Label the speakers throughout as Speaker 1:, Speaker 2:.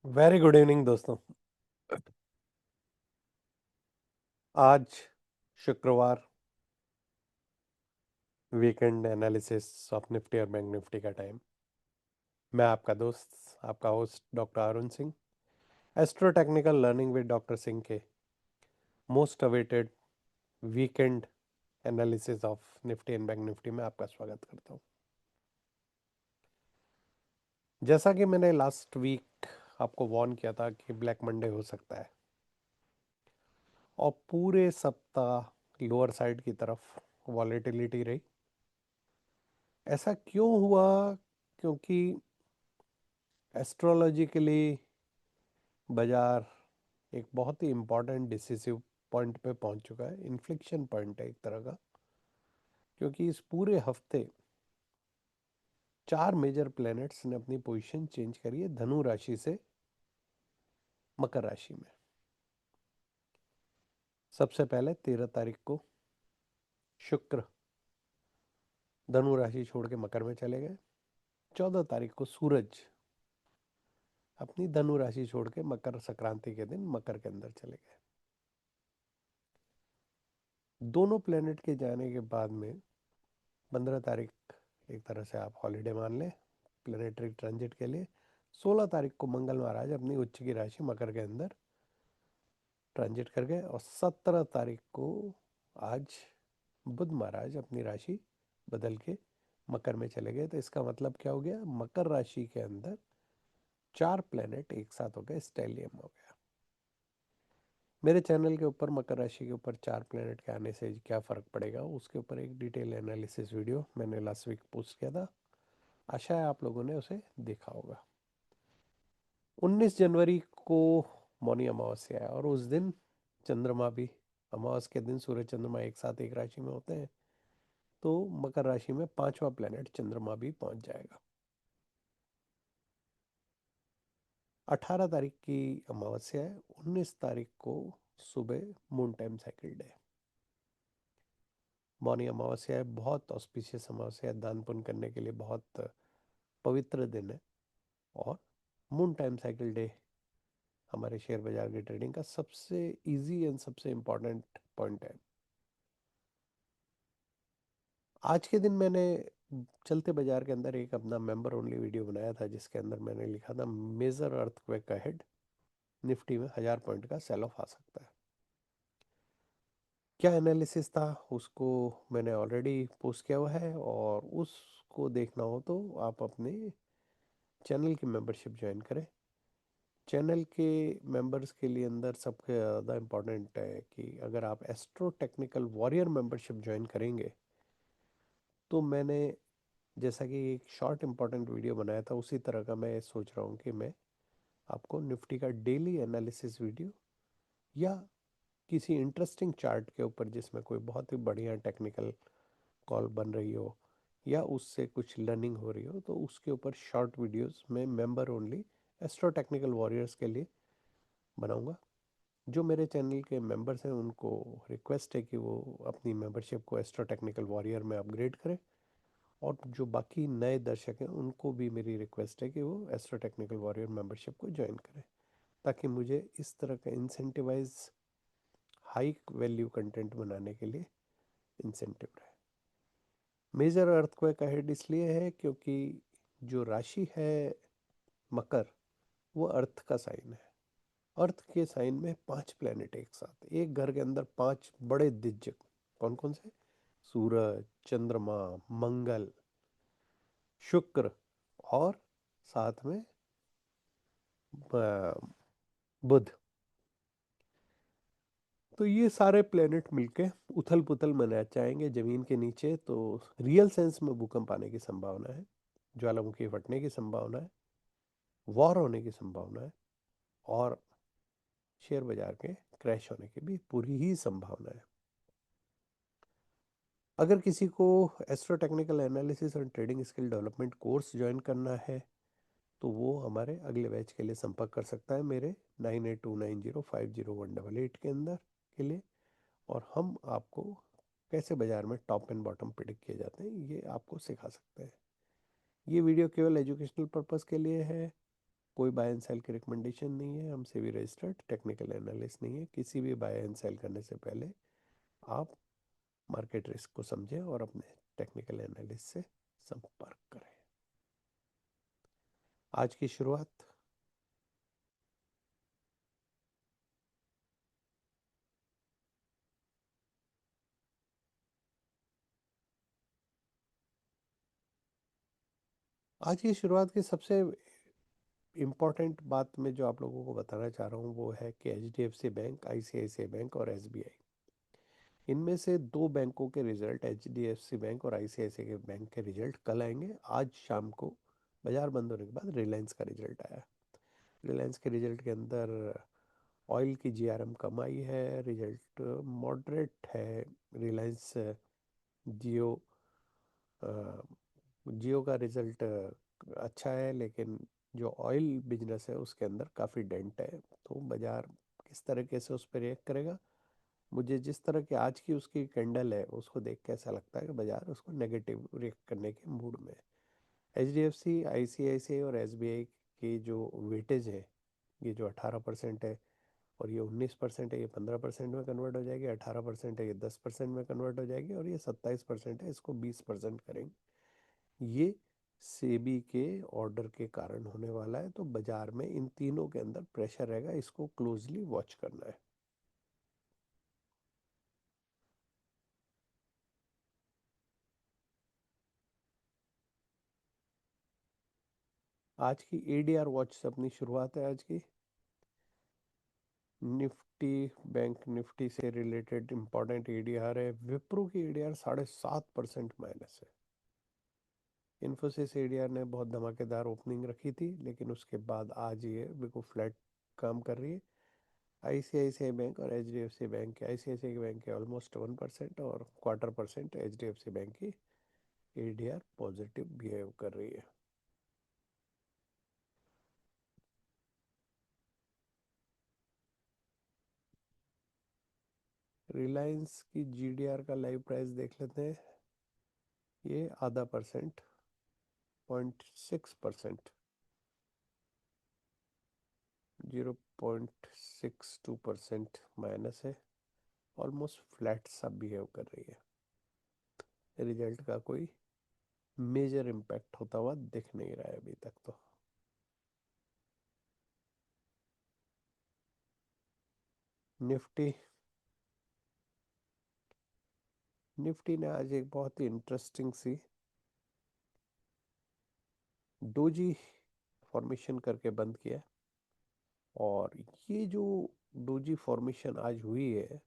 Speaker 1: Very good evening दोस्तों। आज शुक्रवार, वीकेंड एनालिसिस ऑफ निफ्टी और बैंक निफ्टी का टाइम। मैं आपका दोस्त, आपका host doctor Arun Singh, astro technical learning with doctor Singh के most awaited weekend analysis of Nifty and bank Nifty में आपका स्वागत करता हूं। जैसा कि मैंने लास्ट वीक आपको वार्न किया था कि ब्लैक मंडे हो सकता है, और पूरे सप्ताह लोअर साइड की तरफ वॉलेटिलिटी रही। ऐसा क्यों हुआ? क्योंकि एस्ट्रोलॉजिकली बाजार एक बहुत ही इंपॉर्टेंट डिसिसिव पॉइंट पे पहुंच चुका है, इन्फ्लेक्शन पॉइंट है एक तरह का। क्योंकि इस पूरे हफ्ते चार मेजर प्लैनेट्स ने अपनी पोजीशन चेंज करी है धनु राशि से मकर राशि में। सबसे पहले 13 तारीख को शुक्र धनु राशि छोड़ के मकर में चले गए। 14 तारीख को सूरज अपनी धनु राशि छोड़ के मकर संक्रांति के दिन मकर के अंदर चले गए। दोनों प्लेनेट के जाने के बाद में 15 तारीख एक तरह से आप हॉलीडे मान लें प्लेनेटरी ट्रांजिट के लिए। 16 तारीख को मंगल महाराज अपनी उच्च की राशि मकर के अंदर ट्रांजिट कर गए, और 17 तारीख को आज बुध महाराज अपनी राशि बदल के मकर में चले गए। तो इसका मतलब क्या हो गया? मकर राशि के अंदर चार प्लेनेट एक साथ हो गए, स्टेलियम हो गया। मेरे चैनल के ऊपर मकर राशि के ऊपर चार प्लेनेट के आने से क्या फ़र्क पड़ेगा, उसके ऊपर एक डिटेल एनालिसिस वीडियो मैंने लास्ट वीक पोस्ट किया था। आशा है आप लोगों ने उसे देखा होगा। 19 जनवरी को मौनी अमावस्या है, और उस दिन चंद्रमा भी, अमावस के दिन सूर्य चंद्रमा एक साथ एक राशि में होते हैं, तो मकर राशि में पांचवा प्लेनेट चंद्रमा भी पहुंच जाएगा। 18 तारीख की अमावस्या है। 19 तारीख को सुबह moon time cycle day. Mauni Amavasya है, बहुत ऑस्पिशियस अमावस्या है, दान पुण्य करने के लिए बहुत पवित्र दिन है। और मून टाइम साइकिल डे हमारे शेयर बाजार की ट्रेडिंग का सबसे इजी एंड सबसे इम्पोर्टेंट पॉइंट है। आज के दिन मैंने चलते बाजार के अंदर एक अपना मेंबर ओनली वीडियो बनाया था, जिसके अंदर मैंने लिखा था मेजर अर्थक्वेक अहेड, निफ्टी में 1000 पॉइंट का सेल ऑफ आ सकता है। क्या एनालिसिस था उसको मैंने ऑलरेडी पोस्ट किया हुआ है, और उसको देखना हो तो आप अपने चैनल की मेंबरशिप ज्वाइन करें। चैनल के मेंबर्स के लिए अंदर सबसे ज़्यादा इम्पोर्टेंट है कि अगर आप astro technical warrior membership join करेंगे, तो मैंने जैसा कि एक शॉर्ट इंपॉर्टेंट वीडियो बनाया था, उसी तरह का मैं सोच रहा हूँ कि मैं आपको निफ्टी का डेली एनालिसिस वीडियो, या किसी इंटरेस्टिंग चार्ट के ऊपर जिसमें कोई बहुत ही बढ़िया टेक्निकल कॉल बन रही हो या उससे कुछ लर्निंग हो रही हो, तो उसके ऊपर शॉर्ट वीडियोस में member only astro technical warriors के लिए बनाऊंगा। जो मेरे चैनल के मेंबर्स हैं उनको रिक्वेस्ट है कि वो अपनी मेंबरशिप को एस्ट्रो टेक्निकल वॉरियर में अपग्रेड करें, और जो बाकी नए दर्शक हैं उनको भी मेरी रिक्वेस्ट है कि वो एस्ट्रो टेक्निकल वॉरियर मेंबरशिप को ज्वाइन करें, ताकि मुझे इस तरह का इंसेंटिवाइज हाई वैल्यू कंटेंट बनाने के लिए इंसेंटिव रहे। मेजर अर्थक्वेक अहेड इसलिए है क्योंकि जो राशि है मकर, वो अर्थ का साइन है। अर्थ के साइन में पांच प्लेनेट एक साथ, एक घर के अंदर पांच बड़े दिग्गज। कौन कौन से? सूरज, चंद्रमा, मंगल, शुक्र, और साथ में बुध। तो ये सारे प्लेनेट मिलके उथल पुथल मना चाहेंगे जमीन के नीचे, तो रियल सेंस में भूकंप आने की संभावना है, ज्वालामुखी फटने की संभावना है, वॉर होने की संभावना है, और शेयर बाजार के क्रैश होने की भी पूरी ही संभावना है। अगर किसी को एस्ट्रो टेक्निकल एनालिसिस और trading skill development course join करना है, तो वो हमारे अगले बैच के लिए संपर्क कर सकता है मेरे 9829050188 के अंदर के लिए। और हम आपको कैसे बाजार में टॉप एंड बॉटम प्रिडिक्ट किए जाते हैं ये आपको सिखा सकते हैं। ये वीडियो केवल एजुकेशनल पर्पस के लिए है, कोई बाय एंड सेल की रिकमेंडेशन नहीं है, हम सेबी रजिस्टर्ड टेक्निकल एनालिस्ट नहीं है। किसी भी बाय एंड सेल करने से पहले आप मार्केट रिस्क को समझें और अपने टेक्निकल एनालिस्ट से संपर्क करें। आज की शुरुआत आज की शुरुआत की सबसे इम्पोर्टेंट बात मैं जो आप लोगों को बताना चाह रहा हूँ वो है कि एचडीएफसी बैंक, आईसीआईसीआई बैंक और एसबीआई, इनमें से दो बैंकों के रिजल्ट, एचडीएफसी बैंक और आईसीआईसीआई के बैंक के रिजल्ट कल आएंगे। आज शाम को बाजार बंद होने के बाद रिलायंस का रिजल्ट आया। रिलायंस के रिजल्ट के अंदर ऑयल की जीआरएम कम आई है, रिजल्ट मॉडरेट है। रिलायंस जियो जियो का रिजल्ट अच्छा है, लेकिन जो ऑयल बिजनेस है उसके अंदर काफ़ी डेंट है। तो बाजार किस तरीके से उस पर रिएक्ट करेगा, मुझे जिस तरह की आज की उसकी कैंडल है उसको देख के ऐसा लगता है कि बाजार उसको नेगेटिव रिएक्ट करने के मूड में। एच डी एफ सी, आई सी आई सी आई और एस बी आई की जो वेटेज है, ये जो 18% है और ये 19% है, ये 15% में कन्वर्ट हो जाएगी। 18% है, ये 10% में कन्वर्ट हो जाएगी। और ये 27% है, इसको 20% करेंगे। ये सेबी के ऑर्डर के कारण होने वाला है। तो बाजार में इन तीनों के अंदर प्रेशर रहेगा, इसको क्लोजली वॉच करना है। आज की एडीआर वॉच से अपनी शुरुआत है। आज की निफ्टी, बैंक निफ्टी से रिलेटेड इंपॉर्टेंट एडीआर है। विप्रो की एडीआर 7.5% माइनस है। इन्फोसिस एडीआर ने बहुत धमाकेदार ओपनिंग रखी थी, लेकिन उसके बाद आज ये बिल्कुल फ्लैट काम कर रही है। आईसीआईसीआई बैंक और एचडीएफसी बैंक के, आईसीआईसीआई बैंक के ऑलमोस्ट 1% और 1/4%, एचडीएफसी बैंक की एडीआर पॉजिटिव बिहेव कर रही है। रिलायंस की जीडीआर का लाइव प्राइस देख लेते हैं। ये 0.5%, 0.6%, 0.62% माइनस है। ऑलमोस्ट फ्लैट सा बिहेव कर रही है। रिजल्ट का कोई मेजर इम्पैक्ट होता हुआ दिख नहीं रहा है अभी तक। तो निफ्टी निफ्टी ने आज एक बहुत ही इंटरेस्टिंग सी डोजी फॉर्मेशन करके बंद किया है। और ये जो डोजी फॉर्मेशन आज हुई है,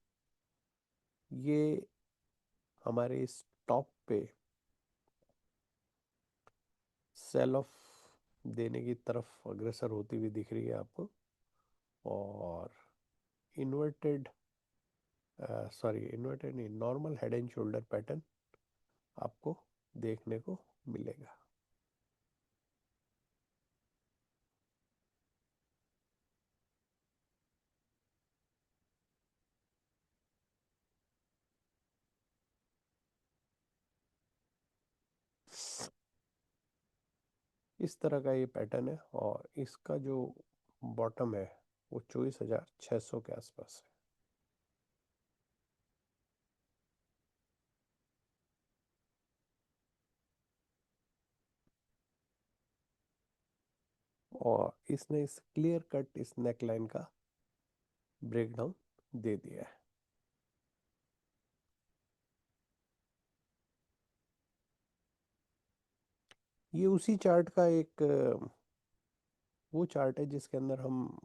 Speaker 1: ये हमारे इस टॉप पे सेल ऑफ देने की तरफ अग्रसर होती हुई दिख रही है आपको। और इन्वर्टेड, सॉरी इन्वर्टेड नहीं, normal head and shoulder pattern आपको देखने को मिलेगा। इस तरह का ये पैटर्न है और इसका जो बॉटम है वो 24,600 के आसपास है। और इसने इस क्लियर कट इस नेक लाइन का ब्रेकडाउन दे दिया है। ये उसी चार्ट का एक वो चार्ट है जिसके अंदर हम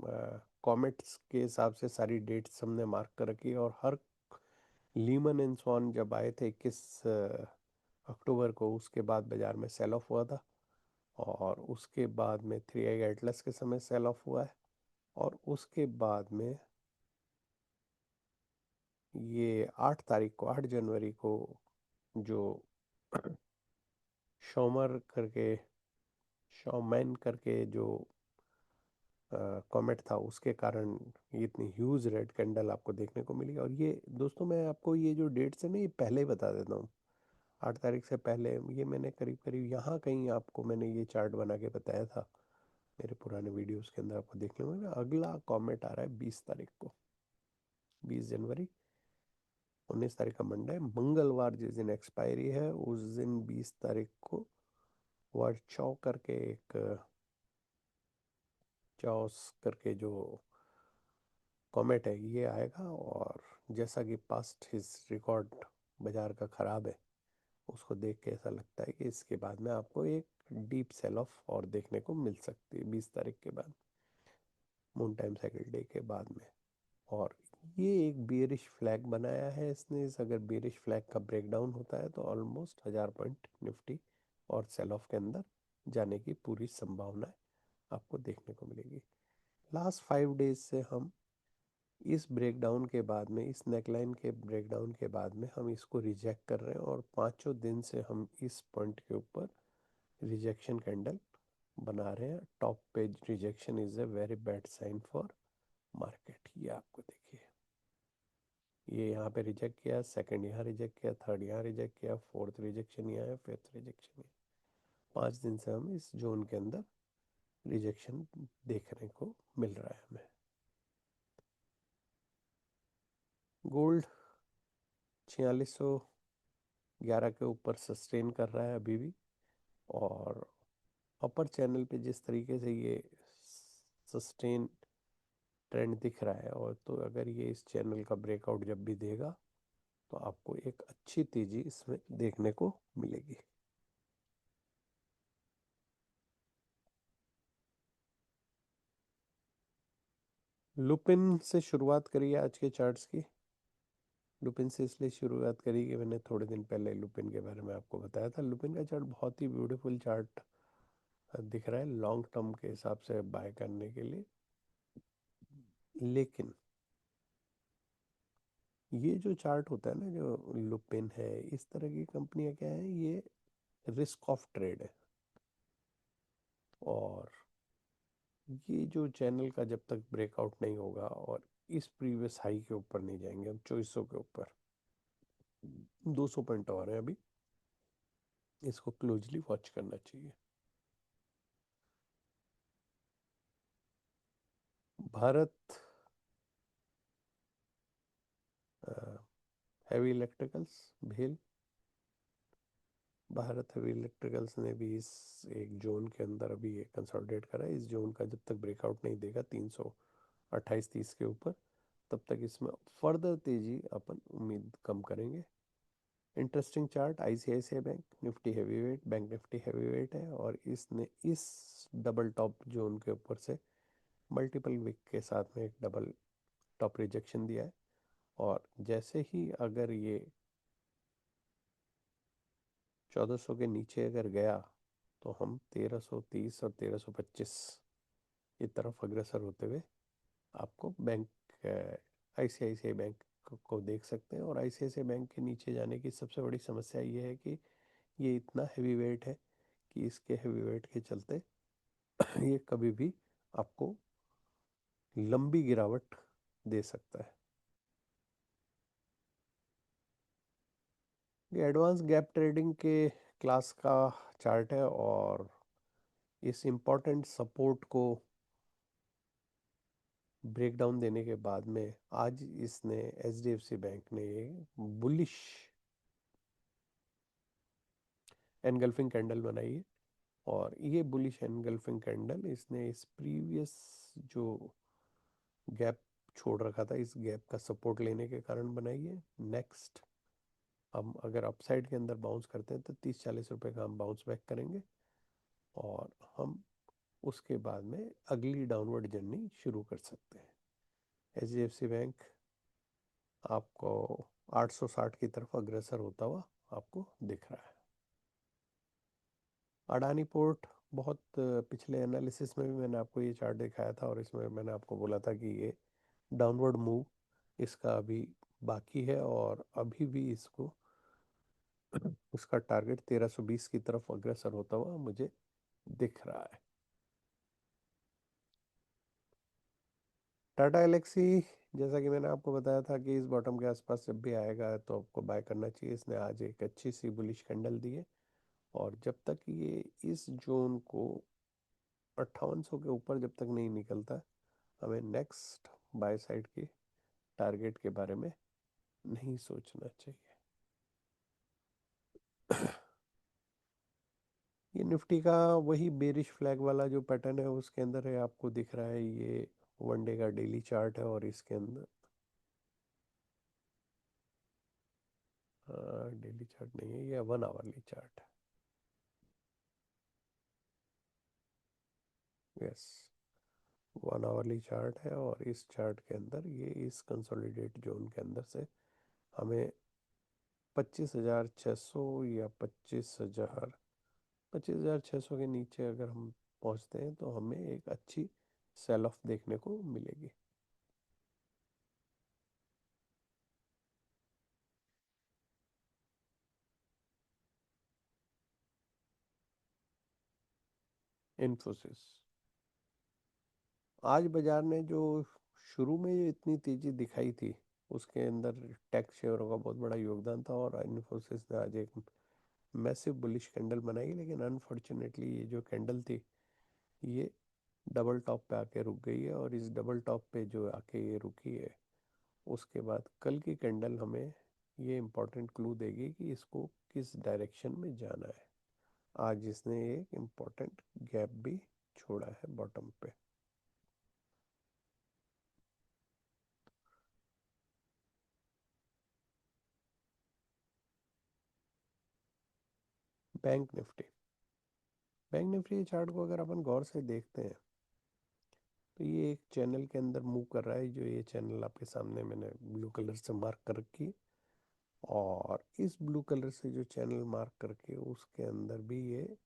Speaker 1: कॉमेट्स के हिसाब से सारी डेट्स हमने मार्क कर रखी है। और हर लीमन एंड स्वॉन जब आए थे 21 अक्टूबर को, उसके बाद बाजार में सेल ऑफ हुआ था। और उसके बाद में थ्री आई एटलस के समय सेल ऑफ हुआ है। और उसके बाद में ये 8 तारीख को, 8 जनवरी को, जो शॉमर करके, शॉमैन करके जो कॉमेट था, उसके कारण ये इतनी ह्यूज रेड कैंडल आपको देखने को मिली। और ये दोस्तों, मैं आपको ये जो डेट्स है ना, ये पहले ही बता देता हूँ। 8 तारीख से पहले ये मैंने करीब करीब यहाँ कहीं आपको मैंने ये चार्ट बना के बताया था। मेरे पुराने वीडियोस के अंदर आपको देखने को मिलेगा। अगला कॉमेट आ रहा है 20 तारीख को, 20 जनवरी। 19 तारीख का मंडे, मंगलवार जिस दिन एक्सपायरी है उस दिन 20 तारीख को वर्चॉ करके एक, चॉस करके जो कॉमेट है ये आएगा। और जैसा कि पास्ट हिज रिकॉर्ड बाजार का ख़राब है, उसको देख के ऐसा लगता है कि इसके बाद में आपको एक डीप सेल ऑफ और देखने को मिल सकती है 20 तारीख के बाद, मून टाइम साइकिल डे के बाद में। और ये एक बेरिश फ्लैग बनाया है इसने। इस अगर बेरिश फ्लैग का ब्रेकडाउन होता है तो ऑलमोस्ट 1000 पॉइंट निफ्टी और सेल ऑफ के अंदर जाने की पूरी संभावना आपको देखने को मिलेगी। लास्ट 5 डेज से हम इस ब्रेकडाउन के बाद में, इस नेकलाइन के ब्रेकडाउन के बाद में हम इसको रिजेक्ट कर रहे हैं, और 5 दिन से हम इस पॉइंट के ऊपर रिजेक्शन कैंडल बना रहे हैं। Top page rejection is a very bad sign for market. ये आपको देखिए, ये यहाँ पे रिजेक्ट किया, सेकंड यहाँ रिजेक्ट किया, थर्ड यहाँ रिजेक्ट किया, फोर्थ रिजेक्शन यहाँ है, फिफ्थ रिजेक्शन है। 5 दिन से हम इस जोन के अंदर रिजेक्शन देखने को मिल रहा है हमें। गोल्ड 4611 के ऊपर सस्टेन कर रहा है अभी भी। और अपर चैनल पे जिस तरीके से ये सस्टेन ट्रेंड दिख रहा है, और तो अगर ये इस चैनल का ब्रेकआउट जब भी देगा तो आपको एक अच्छी तेजी इसमें देखने को मिलेगी। लुपिन से शुरुआत करिए आज के चार्ट्स की। लुपिन से इसलिए शुरुआत करी कि मैंने थोड़े दिन पहले लुपिन के बारे में आपको बताया था। लुपिन का चार्ट बहुत ही ब्यूटीफुल चार्ट दिख रहा है लॉन्ग टर्म के हिसाब से बाय करने के लिए। लेकिन ये जो चार्ट होता है ना, जो लुपिन है, इस तरह की कंपनियां क्या है, ये रिस्क ऑफ ट्रेड है। और ये जो चैनल का जब तक ब्रेकआउट नहीं होगा और इस प्रीवियस हाई के ऊपर नहीं जाएंगे, हम 2400 के ऊपर, 200 पॉइंट और है अभी, इसको क्लोजली वॉच करना चाहिए। भारत हैवी इलेक्ट्रिकल्स, भेल। भारत हैवी इलेक्ट्रिकल्स ने भी इस एक जोन के अंदर अभी ये कंसोलिडेट करा है। इस जोन का जब तक ब्रेकआउट नहीं देगा 328-30 के ऊपर, तब तक इसमें फर्दर तेजी अपन उम्मीद कम करेंगे। Interesting chart, ICICI bank Nifty heavy weight, bank Nifty heavy weight है, और इसने इस डबल टॉप जोन के ऊपर से मल्टीपल वीक के साथ में एक डबल टॉप रिजेक्शन दिया है। और जैसे ही अगर ये 1400 के नीचे अगर गया तो हम 1330 और 1325 की तरफ अग्रसर होते हुए आपको बैंक, आईसीआईसीआई बैंक को देख सकते हैं। और आईसीआईसीआई बैंक के नीचे जाने की सबसे बड़ी समस्या ये है कि ये इतना हैवी वेट है कि इसके हैवी वेट के चलते ये कभी भी आपको लंबी गिरावट दे सकता है। ये एडवांस गैप ट्रेडिंग के क्लास का चार्ट है, और इस इम्पोर्टेंट सपोर्ट को ब्रेक डाउन देने के बाद में आज इसने, एचडीएफसी बैंक ने, बुलिश एनगल्फिंग कैंडल बनाई है। और ये बुलिश एनगल्फिंग कैंडल इसने इस प्रीवियस जो गैप छोड़ रखा था, इस गैप का सपोर्ट लेने के कारण बनाई है। नेक्स्ट हम अगर अपसाइड के अंदर बाउंस करते हैं तो 30-40 रुपए का हम बाउंस बैक करेंगे, और हम उसके बाद में अगली डाउनवर्ड जर्नी शुरू कर सकते हैं। एचडीएफसी बैंक आपको 860 की तरफ अग्रसर होता हुआ आपको दिख रहा है। अडानी पोर्ट, बहुत पिछले एनालिसिस में भी मैंने आपको ये चार्ट दिखाया था, और इसमें मैंने आपको बोला था कि ये डाउनवर्ड मूव इसका अभी बाकी है, और अभी भी इसको उसका टारगेट 1320 की तरफ अग्रसर होता हुआ मुझे दिख रहा है। टाटा एलेक्सी, जैसा कि मैंने आपको बताया था कि इस बॉटम के आसपास जब भी आएगा तो आपको बाय करना चाहिए। इसने आज एक अच्छी सी बुलिश कैंडल दी है, और जब तक ये इस जोन को 5800 के ऊपर जब तक नहीं निकलता, हमें नेक्स्ट बाय साइड की टारगेट के बारे में नहीं सोचना चाहिए। ये निफ्टी का वही बेरिश फ्लैग वाला जो पैटर्न है उसके अंदर है, आपको दिख रहा है। ये 1 डे का डेली चार्ट है और इसके अंदर डेली चार्ट नहीं है, ये 1 आवरली चार्ट है। यस, 1 आवरली चार्ट है और इस चार्ट के अंदर ये इस कंसोलिडेट जोन के अंदर से हमें 25,600 या 25,600 के नीचे अगर हम पहुंचते हैं तो हमें एक अच्छी सेल ऑफ देखने को मिलेगी। इन्फोसिस, आज बाजार ने जो शुरू में जो इतनी तेजी दिखाई थी उसके अंदर टेक शेयरों का बहुत बड़ा योगदान था, और इन्फोसिस ने आज एक मैसिव बुलिश कैंडल बनाई। लेकिन अनफॉर्चुनेटली ये जो कैंडल थी ये डबल टॉप पे आके रुक गई है, और इस डबल टॉप पे जो आके ये रुकी है उसके बाद कल की कैंडल हमें ये इम्पोर्टेंट क्लू देगी कि इसको किस डायरेक्शन में जाना है। आज इसने एक इम्पोर्टेंट गैप भी छोड़ा है बॉटम पे। बैंक निफ्टी चार्ट को अगर अपन गौर से देखते हैं तो ये एक चैनल के अंदर मूव कर रहा है। जो ये चैनल आपके सामने मैंने ब्लू कलर से मार्क कर रखी है, और इस ब्लू कलर से जो चैनल मार्क करके उसके अंदर भी ये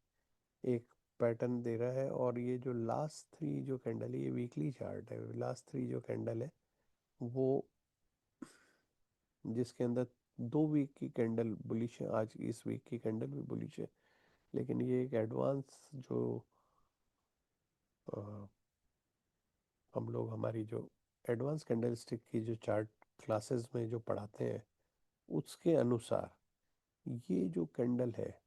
Speaker 1: एक पैटर्न दे रहा है। और ये जो लास्ट 3 जो कैंडल है, ये वीकली चार्ट है, लास्ट 3 जो कैंडल है वो जिसके अंदर 2 वीक की कैंडल बुलिश है, आज इस वीक की कैंडल भी बुलिश है। लेकिन ये एक एडवांस जो अ, हम लोग हमारी जो एडवांस कैंडलस्टिक की जो चार्ट क्लासेस में जो पढ़ाते हैं उसके अनुसार ये जो कैंडल है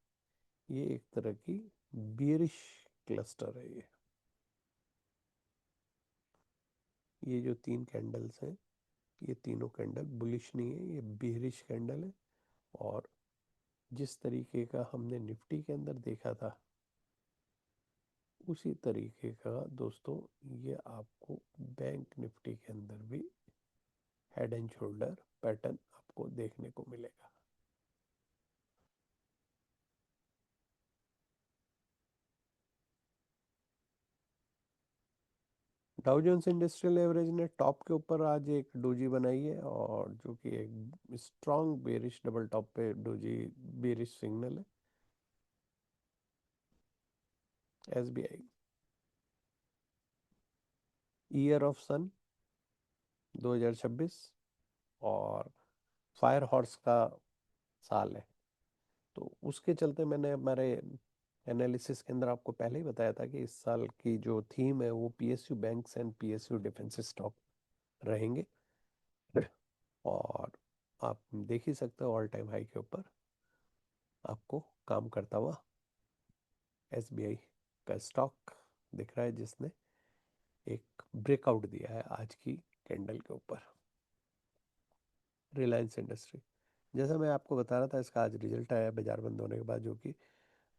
Speaker 1: ये एक तरह की बियरिश क्लस्टर है। ये जो 3 कैंडल्स हैं ये तीनों कैंडल बुलिश नहीं है, ये बियरिश कैंडल है। और जिस तरीके का हमने निफ्टी के अंदर देखा था उसी तरीके का दोस्तों ये आपको बैंक निफ्टी के अंदर भी हेड एंड शोल्डर पैटर्न आपको देखने को मिलेगा। डाउ जोन्स इंडस्ट्रियल एवरेज ने टॉप के ऊपर आज एक डोजी बनाई है, और जो कि एक स्ट्रॉन्ग बेरिश डबल टॉप पे डोजी बेरिश सिग्नल है। एसबीआई, ईयर ऑफ सन 2026, और फायर हॉर्स का साल है। तो उसके चलते मैंने हमारे एनालिसिस के अंदर आपको पहले ही बताया था कि इस साल की जो थीम है वो PSU banks and PSU defence stock रहेंगे। और आप देख ही सकते हो ऑल टाइम हाई के ऊपर आपको काम करता हुआ एसबीआई का स्टॉक दिख रहा है, जिसने एक ब्रेकआउट दिया है आज की कैंडल के ऊपर। रिलायंस इंडस्ट्री, जैसा मैं आपको बता रहा था, इसका आज रिजल्ट आया बाजार बंद होने के बाद, जो कि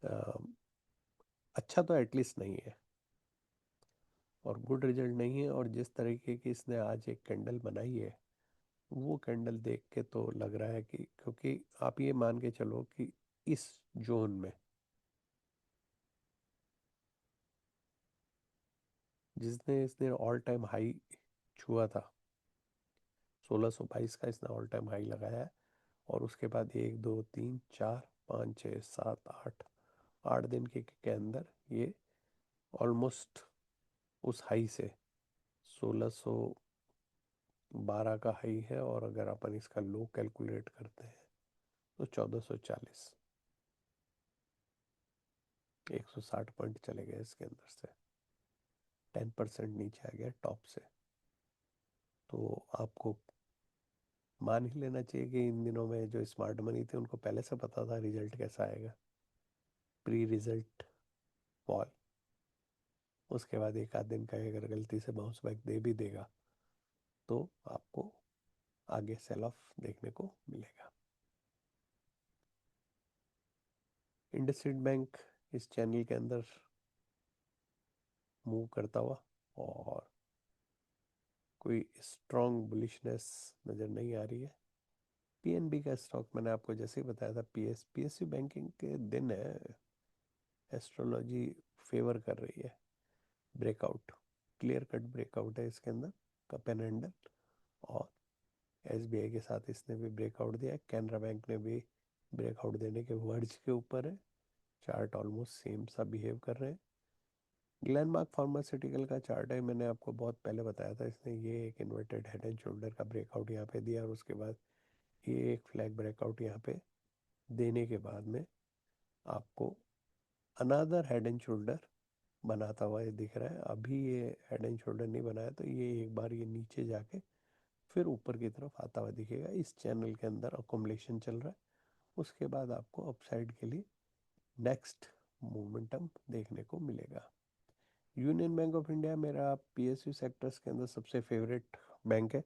Speaker 1: अ, अच्छा तो एटलीस्ट नहीं है और गुड रिजल्ट नहीं है। और जिस तरीके की इसने आज एक कैंडल बनाई है वो कैंडल देख के तो लग रहा है कि, क्योंकि आप ये मान के चलो कि इस जोन में जिसने इसने ऑल टाइम हाई छुआ था 1622 का, इसने ऑल टाइम हाई लगाया है। और उसके बाद 1 2 3 4 5 6 7 8 8 दिन के अंदर ये ऑलमोस्ट उस हाई से 1612 का हाई है। और अगर अपन इसका लो कैलकुलेट करते हैं तो 1440, 160 पॉइंट चले गए इसके अंदर से, 10% नीचे आ गया टॉप से। तो आपको मान ही लेना चाहिए कि इन दिनों में जो स्मार्ट मनी थे उनको पहले से पता था रिजल्ट कैसा आएगा, प्री रिजल्ट फॉल। उसके बाद एक आध दिन का अगर गलती से बाउंस बैक दे भी देगा तो आपको आगे सेल ऑफ देखने को मिलेगा। इंडसइंड बैंक इस चैनल के अंदर मूव करता हुआ, और कोई स्ट्रॉन्ग बुलिशनेस नज़र नहीं आ रही है। पीएनबी का स्टॉक मैंने आपको जैसे ही बताया था, पीएसयू बैंकिंग के दिन है, एस्ट्रोलॉजी फेवर कर रही है। ब्रेकआउट, क्लियर कट ब्रेकआउट है इसके अंदर, कप एंड हैंडल। और एसबीआई के साथ इसने भी ब्रेकआउट दिया है, कैनरा बैंक ने भी ब्रेकआउट देने के वर्ज के ऊपर है। चार्ट ऑलमोस्ट सेम सा बिहेव कर रहे हैं। ग्लेनमार्क फार्मास्यूटिकल का चार्ट है, मैंने आपको बहुत पहले बताया था, इसने ये एक इन्वर्टेड हेड एंड शोल्डर का ब्रेकआउट यहाँ पे दिया, और उसके बाद ये एक फ्लैग ब्रेकआउट यहाँ पे देने के बाद में आपको अनादर हेड एंड शोल्डर बनाता हुआ ये दिख रहा है। अभी ये हेड एंड शोल्डर नहीं बनाया, तो ये एक बार ये नीचे जाके फिर ऊपर की तरफ आता हुआ दिखेगा। इस चैनल के अंदर अकोमोलेशन चल रहा है, उसके बाद आपको अपसाइड के लिए नेक्स्ट मोमेंटम देखने को मिलेगा। यूनियन बैंक ऑफ इंडिया मेरा पीएसयू सेक्टर्स के अंदर सबसे फेवरेट बैंक है,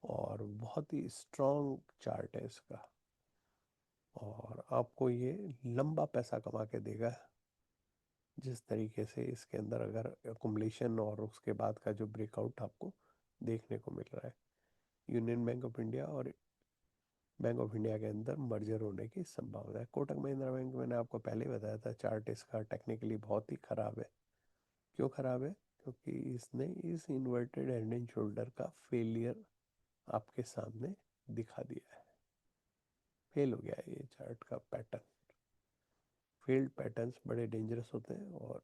Speaker 1: और बहुत ही स्ट्रॉन्ग चार्ट है इसका, और आपको ये लंबा पैसा कमा के देगा। जिस तरीके से इसके अंदर अगर अकुमुलेशन और उसके बाद का जो ब्रेकआउट आपको देखने को मिल रहा है, यूनियन बैंक ऑफ इंडिया और बैंक ऑफ इंडिया के अंदर मर्जर होने की संभावना है। कोटक महिंद्रा बैंक मैंने आपको पहले ही बताया था, चार्ट इसका टेक्निकली बहुत ही खराब है। क्यों खराब है? क्योंकि इसने इस इन्वर्टेड हेड एंड शोल्डर का फेलियर आपके सामने दिखा दिया है। फेल हो गया है ये चार्ट का पैटर्न। फेल्ड पैटर्न्स बड़े डेंजरस होते हैं, और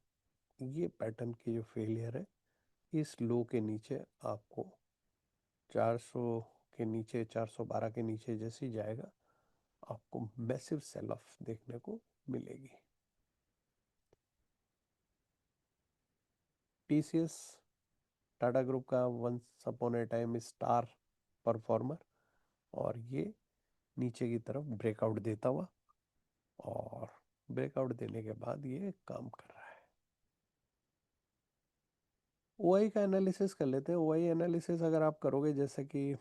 Speaker 1: ये पैटर्न की जो फेलियर है, इस लो के नीचे आपको 400 के नीचे, 412 के नीचे जैसे ही जाएगा, आपको मैसिव सेल ऑफ देखने को मिलेगी। टीसीएस टाटा ग्रुप का once upon a time star performer, और ये नीचे की तरफ ब्रेकआउट देता हुआ, और ब्रेकआउट देने के बाद ये काम कर रहा है। ओआई का एनालिसिस कर लेते हैं। ओआई एनालिसिस अगर आप करोगे, जैसे कि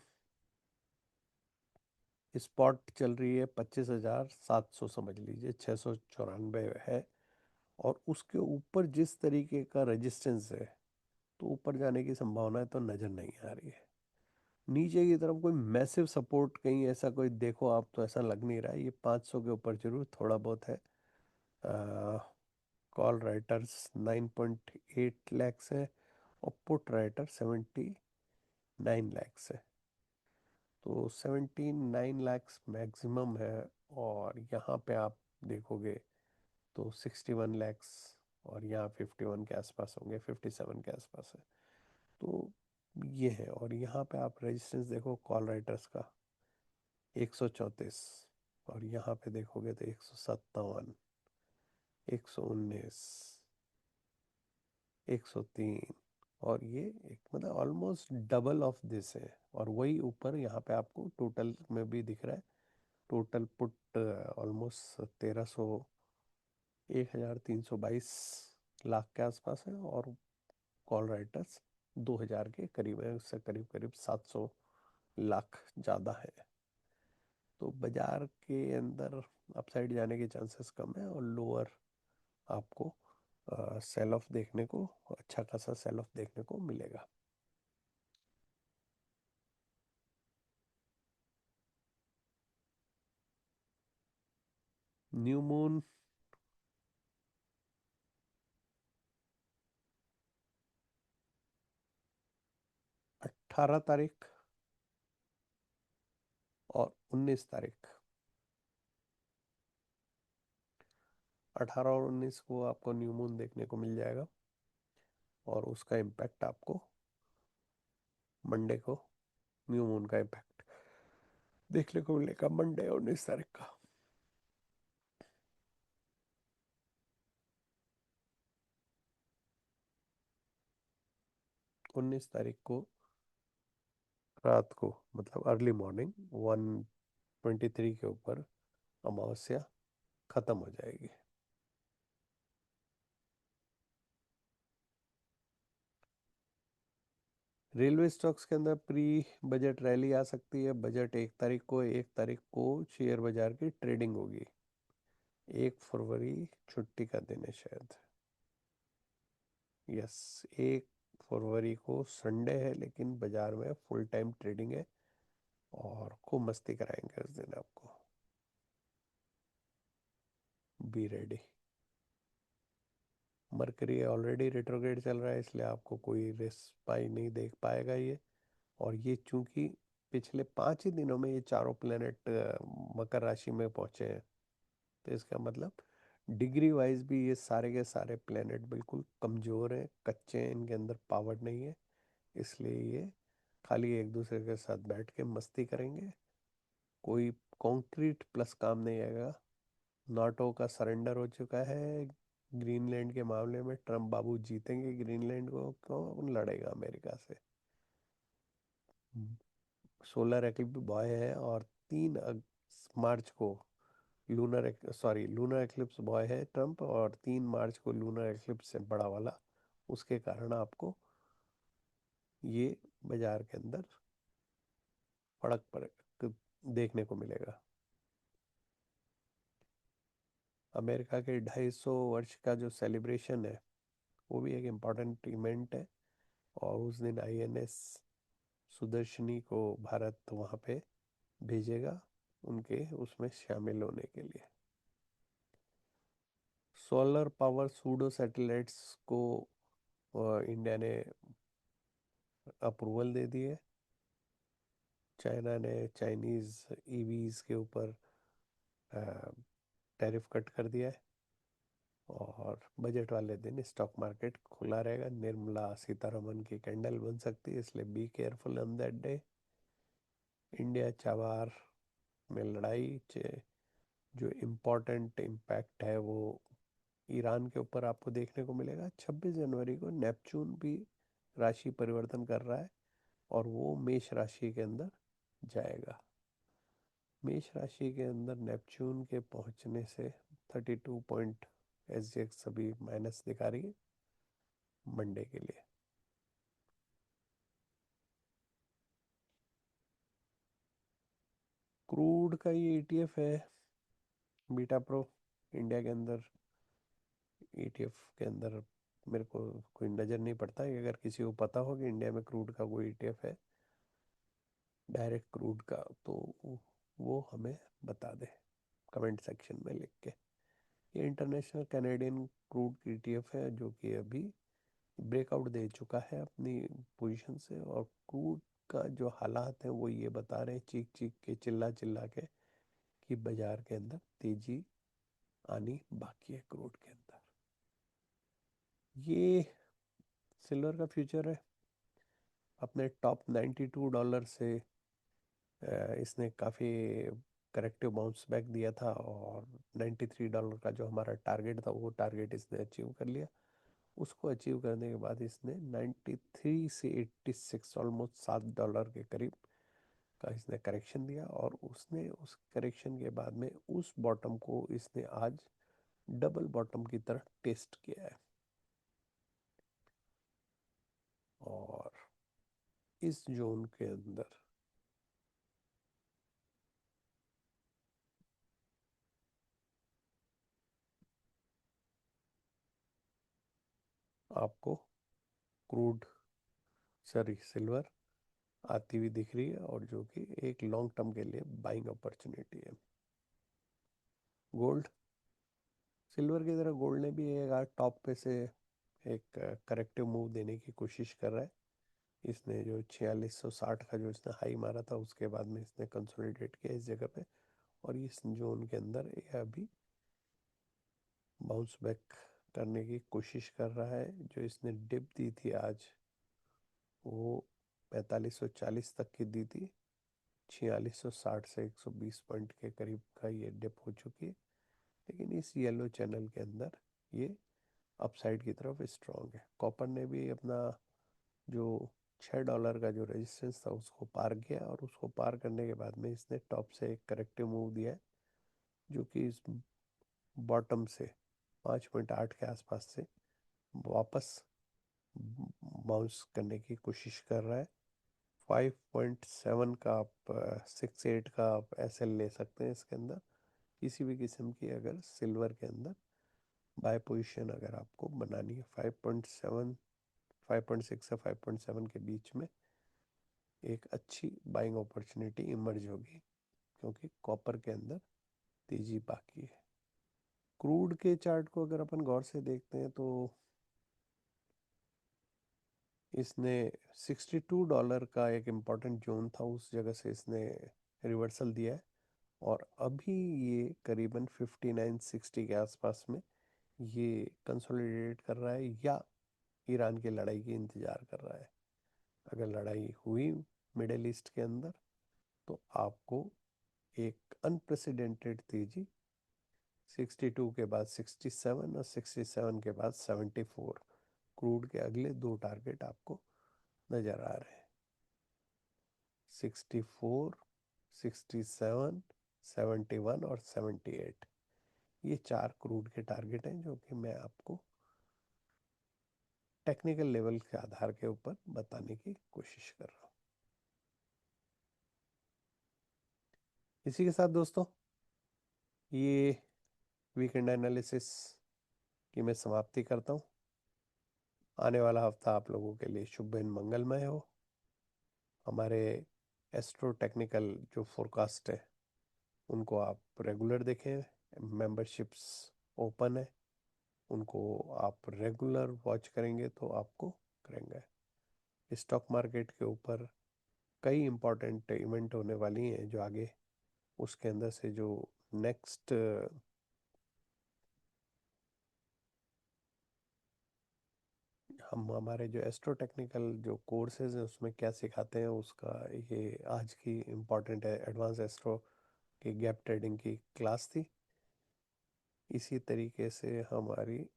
Speaker 1: स्पॉट चल रही है 25,700, समझ लीजिए 694 है, और उसके ऊपर जिस तरीके का रेजिस्टेंस है, तो ऊपर जाने की संभावना है तो नज़र नहीं आ रही है। नीचे की तरफ कोई मैसिव सपोर्ट कहीं ऐसा कोई देखो आप, तो ऐसा लग नहीं रहा है। ये 500 के ऊपर जरूर थोड़ा बहुत है। कॉल राइटर्स 9.8 लैक्स है, और पुट राइटर 79 लैक्स है। तो 79 लैक्स मैक्सिमम है, और यहाँ पे आप देखोगे तो 61 लैक्स, और यहाँ 51 के आसपास होंगे, 57 के आसपास है। तो ये है, और यहाँ पे आप रेजिस्टेंस देखो कॉल राइटर्स का 134, और यहाँ पे देखोगे तो 157, 119, 103, और ये एक मतलब ऑलमोस्ट डबल ऑफ दिस है। और वही ऊपर यहाँ पे आपको टोटल में भी दिख रहा है। टोटल पुट ऑलमोस्ट 1,322 लाख के आसपास है, और कॉल राइटर्स 2,000 के करीब है, उससे करीब करीब 700 लाख ज़्यादा है। तो बाजार के अंदर अपसाइड जाने के चांसेस कम है, और लोअर आपको सेल ऑफ देखने को, अच्छा खासा सेल ऑफ देखने को मिलेगा। न्यू मून 18 तारीख और 19 तारीख, 18 और 19 को आपको न्यू मून देखने को मिल जाएगा, और उसका इम्पैक्ट आपको मंडे को न्यू मून का इम्पैक्ट देखने को मिलेगा, मंडे 19 तारीख का। 19 तारीख को रात को, मतलब अर्ली मॉर्निंग 123 के ऊपर अमावस्या खत्म हो जाएगी। रेलवे स्टॉक्स के अंदर प्री बजट रैली आ सकती है। बजट 1 तारीख को, 1 तारीख को शेयर बाजार की ट्रेडिंग होगी। 1 फरवरी छुट्टी का दिन है शायद। यस, 1 फरवरी को संडे है, लेकिन बाजार में फुल टाइम ट्रेडिंग है और खूब मस्ती कराएंगे उस दिन आपको। Be ready. Mercury already retrograde चल रहा है, इसलिए आपको कोई रिस्क पाई नहीं देख पाएगा ये। और ये चूंकि पिछले 5 ही दिनों में ये चारों प्लेनेट मकर राशि में पहुंचे हैं, तो इसका मतलब डिग्री वाइज भी ये सारे के सारे प्लेनेट बिल्कुल कमजोर हैं, कच्चे हैं, इनके अंदर पावर नहीं है। इसलिए ये खाली एक दूसरे के साथ बैठ के मस्ती करेंगे। कोई कॉन्क्रीट प्लस काम नहीं आएगा। नाटो का सरेंडर हो चुका है। ग्रीनलैंड के मामले में ट्रम्प बाबू जीतेंगे, ग्रीनलैंड को कौन लड़ेगा अमेरिका से। सोलर एक्लिप्स बॉय है, और 3 मार्च को लूनर एक्लिप्स बॉय है ट्रम्प, और 3 मार्च को लूनर एक्लिप्स है बड़ा वाला। उसके कारण आपको ये बाजार के अंदर फर्क देखने को मिलेगा। अमेरिका के 250 वर्ष का जो सेलिब्रेशन है, वो भी एक इम्पॉर्टेंट इवेंट है। और उस दिन आईएनएस सुदर्शनी को भारत वहाँ पे भेजेगा उनके उसमें शामिल होने के लिए। सोलर पावर सूडो सैटेलाइट्स को इंडिया ने अप्रूवल दे दी है। चाइना ने चाइनीज ईवीज के ऊपर टैरिफ कट कर दिया है। और बजट वाले दिन स्टॉक मार्केट खुला रहेगा। निर्मला सीतारमन की कैंडल बन सकती है, इसलिए be careful on that day. India Chabahar में लड़ाई जो इम्पोर्टेंट इम्पैक्ट है वो ईरान के ऊपर आपको देखने को मिलेगा। 26 जनवरी को नेपच्यून भी राशि परिवर्तन कर रहा है, और वो मेष राशि के अंदर जाएगा। मेष राशि के अंदर नेपच्यून के पहुंचने से 32 पॉइंट एसजीएक्स सभी माइनस दिखा रही है मंडे के लिए। क्रूड का ये ईटीएफ है, बीटा प्रो। इंडिया के अंदर ईटीएफ के अंदर मेरे को कोई नज़र नहीं पड़ता है। अगर किसी को पता हो कि इंडिया में क्रूड का कोई ईटीएफ है, डायरेक्ट क्रूड का, तो वो हमें बता दे कमेंट सेक्शन में लिख के। ये इंटरनेशनल कैनेडियन क्रूड ईटीएफ है, जो कि अभी ब्रेकआउट दे चुका है अपनी पोजीशन से। और क्रूड का जो हालात हैं वो ये बता रहे हैं, चीख चीख के, चिल्ला चिल्ला के, कि बाजार के अंदर तेजी आनी बाकी है क्रूड के अंदर। ये सिल्वर का फ्यूचर है, अपने टॉप $92 से इसने काफ़ी करेक्टिव बाउंस बैक दिया था। और $93 का जो हमारा टारगेट था, वो टारगेट इसने अचीव कर लिया। उसको अचीव करने के बाद इसने 93 से 86, ऑलमोस्ट $7 के करीब का इसने करेक्शन दिया। और उसने उस करेक्शन के बाद में उस बॉटम को इसने आज डबल बॉटम की तरह टेस्ट किया है। और इस जोन के अंदर आपको क्रूड, सॉरी, सिल्वर आती हुई दिख रही है, और जो कि एक लॉन्ग टर्म के लिए बाइंग अपॉर्चुनिटी है। गोल्ड, सिल्वर की तरह गोल्ड ने भी एक आध टॉप पे से एक करेक्टिव मूव देने की कोशिश कर रहा है। इसने जो 4660 का जो इसने हाई मारा था, उसके बाद में इसने कंसोलिडेट किया इस जगह पे। और इस जोन के अंदर ये अभी बाउंस बैक करने की कोशिश कर रहा है। जो इसने डिप दी थी आज, वो 4540 तक की दी थी। 4660 से 120 पॉइंट के करीब का ये डिप हो चुकी है। लेकिन इस येलो चैनल के अंदर ये अपसाइड की तरफ स्ट्रांग है। कॉपर ने भी अपना जो $6 का जो रेजिस्टेंस था उसको पार किया, और उसको पार करने के बाद में इसने टॉप से एक करेक्टिव मूव दिया है, जो कि इस बॉटम से 5.8 के आसपास से वापस बाउंस करने की कोशिश कर रहा है। 5.7 का आप 6.8 का आप एसएल ले सकते हैं इसके अंदर, किसी भी किस्म की अगर सिल्वर के अंदर बाय पोजीशन अगर आपको बनानी है। 5.7, 5.6 से 5.7 के बीच में एक अच्छी बाइंग अपॉर्चुनिटी इमर्ज होगी, क्योंकि कॉपर के अंदर तेजी बाकी है। क्रूड के चार्ट को अगर अपन गौर से देखते हैं तो इसने $62 का एक इम्पॉर्टेंट जोन था, उस जगह से इसने रिवर्सल दिया है, और अभी ये करीबन 59-60 के आसपास में ये कंसोलिडेट कर रहा है, या ईरान की लड़ाई की इंतज़ार कर रहा है। अगर लड़ाई हुई मिडिल ईस्ट के अंदर तो आपको एक अनप्रेसिडेंटेड तेजी 62 के बाद 67 और 67 के बाद 74, क्रूड के अगले दो टारगेट आपको नजर आ रहे हैं। 64, 67, 71 और 78, ये चार क्रूड के टारगेट हैं जो कि मैं आपको टेक्निकल लेवल के आधार के ऊपर बताने की कोशिश कर रहा हूँ। इसी के साथ दोस्तों ये वीकेंड एनालिसिस की मैं समाप्ति करता हूँ। आने वाला हफ्ता आप लोगों के लिए शुभ एवं मंगलमय हो। हमारे एस्ट्रो टेक्निकल जो फोरकास्ट है उनको आप रेगुलर देखें, मेंबरशिप्स ओपन है, उनको आप रेगुलर वॉच करेंगे तो आपको करेंगे। स्टॉक मार्केट के ऊपर कई इम्पोर्टेंट इवेंट होने वाली हैं जो आगे, उसके अंदर से जो नेक्स्ट हम हमारे जो एस्ट्रो टेक्निकल जो कोर्सेज हैं उसमें क्या सिखाते हैं, उसका ये आज की इम्पोर्टेंट है एडवांस एस्ट्रो की गैप ट्रेडिंग की क्लास थी। इसी तरीके से हमारी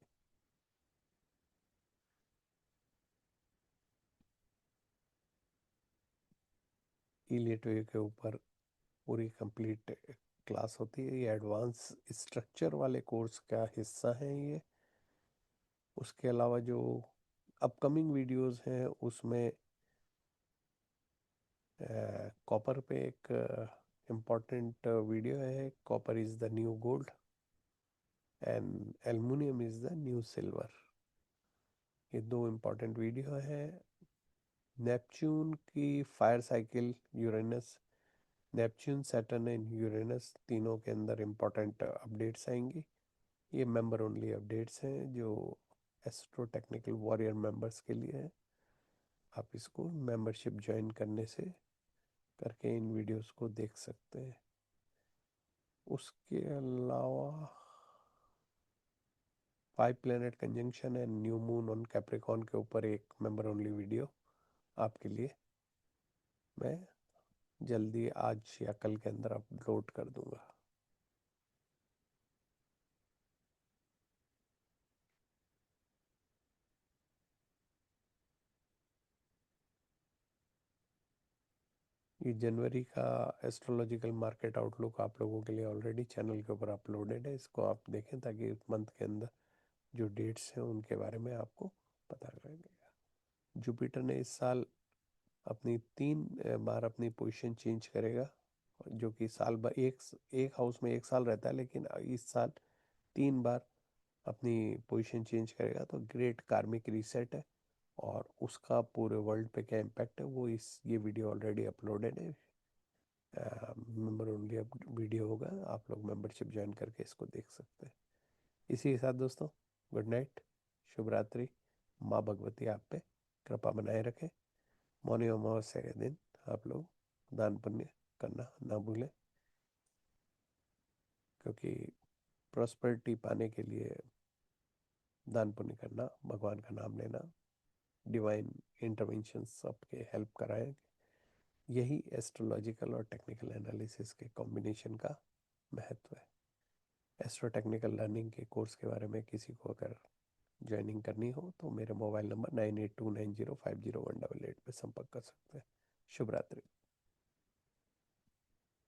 Speaker 1: इलिटवे के ऊपर पूरी कंप्लीट क्लास होती है। ये एडवांस स्ट्रक्चर वाले कोर्स का हिस्सा है ये। उसके अलावा जो अपकमिंग वीडियोस हैं उसमें कॉपर पे एक इम्पॉर्टेंट वीडियो है, copper is the new gold and aluminium is the new silver. ये दो इम्पॉर्टेंट वीडियो है। नेपच्यून की fire cycle, Uranus, Neptune, Saturn and Uranus तीनों के अंदर इम्पॉर्टेंट अपडेट्स आएंगी। ये मेंबर ओनली अपडेट्स हैं जो एस्ट्रो टेक्निकल वॉरियर मेंबर्स के लिए है। आप इसको मेंबरशिप ज्वाइन करने से करके इन वीडियोस को देख सकते हैं। उसके अलावा 5 planet conjunction and new moon on Capricorn के ऊपर एक मेंबर ओनली वीडियो आपके लिए मैं जल्दी आज या कल के अंदर अपलोड कर दूंगा। ये जनवरी का एस्ट्रोलॉजिकल मार्केट आउटलुक आप लोगों के लिए ऑलरेडी चैनल के ऊपर अपलोडेड है, इसको आप देखें ताकि मंथ के अंदर जो डेट्स हैं उनके बारे में आपको पता लगेगा। जुपिटर ने इस साल अपनी 3 बार अपनी पोजीशन चेंज करेगा, जो कि साल भर एक एक हाउस में एक साल रहता है, लेकिन इस साल 3 बार अपनी पोजीशन चेंज करेगा। तो ग्रेट कार्मिक रीसेट है, और उसका पूरे वर्ल्ड पे क्या इम्पैक्ट है वो इस ये वीडियो ऑलरेडी अपलोडेड है। मेंबर ओनली अब वीडियो होगा, आप लोग मेंबरशिप ज्वाइन करके इसको देख सकते हैं। इसी के साथ दोस्तों गुड नाइट, शुभ रात्रि। माँ भगवती आप पे कृपा बनाए रखे। मौनी अमावस्या के दिन आप लोग दान पुण्य करना ना भूलें, क्योंकि प्रॉस्पेरिटी पाने के लिए दान पुण्य करना, भगवान का नाम लेना, डिवाइन इंटरवेंशन सबके हेल्प कराएं, यही एस्ट्रोलॉजिकल और टेक्निकल एनालिसिस के कॉम्बिनेशन का महत्व है। एस्ट्रो टेक्निकल लर्निंग के कोर्स के बारे में किसी को अगर ज्वाइनिंग करनी हो तो मेरे मोबाइल नंबर 9829050188 पे संपर्क कर सकते हैं। शुभ रात्रि।